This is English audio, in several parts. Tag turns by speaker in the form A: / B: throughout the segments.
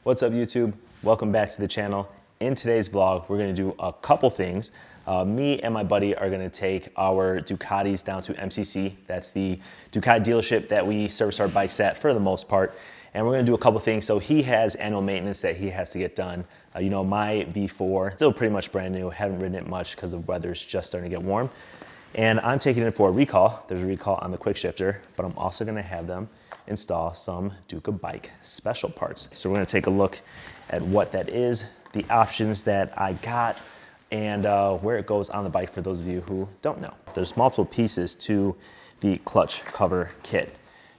A: What's up YouTube? Welcome back to the channel. In today's vlog, we're gonna do a couple things. Me and my buddy are gonna take our Ducatis down to MCC. That's the Ducati dealership that we service our bikes at for the most part. And we're gonna do a couple things. So he has annual maintenance that he has to get done. You know, my V4, still pretty much brand new. Haven't ridden it much because the weather's just starting to get warm. And I'm taking it for a recall. There's a recall on the quick shifter, but I'm also gonna have them install some Ducabike special parts. So we're gonna take a look at what that is, the options that I got, and where it goes on the bike for those of you who don't know. There's multiple pieces to the clutch cover kit.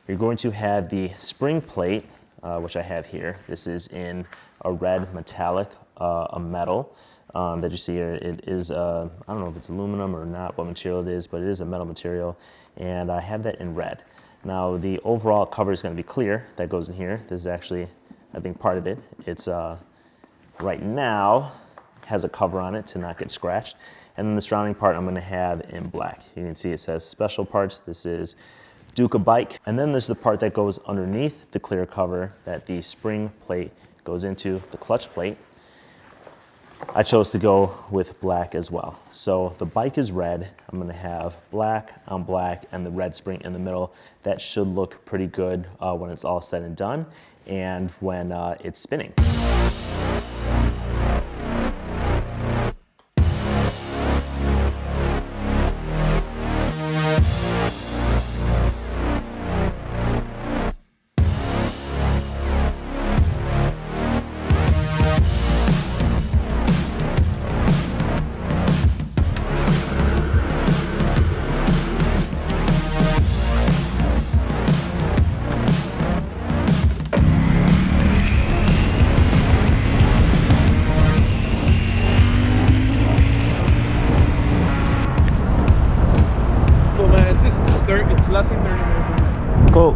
A: You're going to have the spring plate, which I have here. This is in a red metallic, a metal. That you see here, it is, I don't know if it's aluminum or not, what material it is, but it is a metal material, and I have that in red. Now the overall cover is going to be clear, that goes in here. This is actually, I think, part of it. It's, right now, has a cover on it to not get scratched, and then the surrounding part I'm going to have in black. You can see it says special parts. This is Ducabike, and then there's the part that goes underneath the clear cover that the spring plate goes into, the clutch plate. I chose to go with black as well. So the bike is red. I'm gonna have black on black and the red spring in the middle. That should look pretty good when it's all said and done and when it's spinning.
B: It's less than 30 minutes.
A: Cool.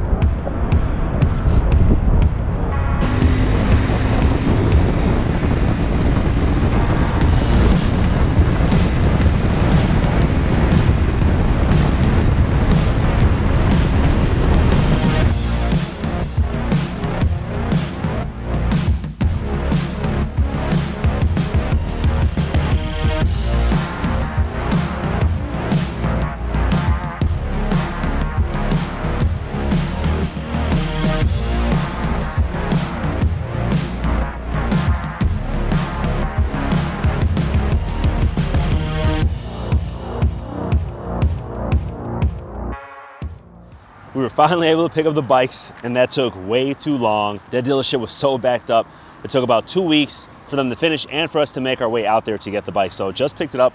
A: We were finally able to pick up the bikes, and that took way too long. That dealership was so backed up. It took about 2 weeks for them to finish and for us to make our way out there to get the bike. So just picked it up,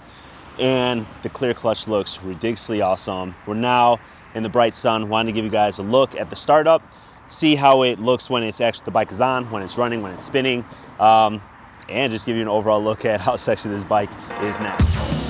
A: and the clear clutch looks ridiculously awesome. We're now in the bright sun. Wanted to give you guys a look at the startup, see how it looks when it's actually, the bike is on, when it's running, when it's spinning, and just give you an overall look at how sexy this bike is now.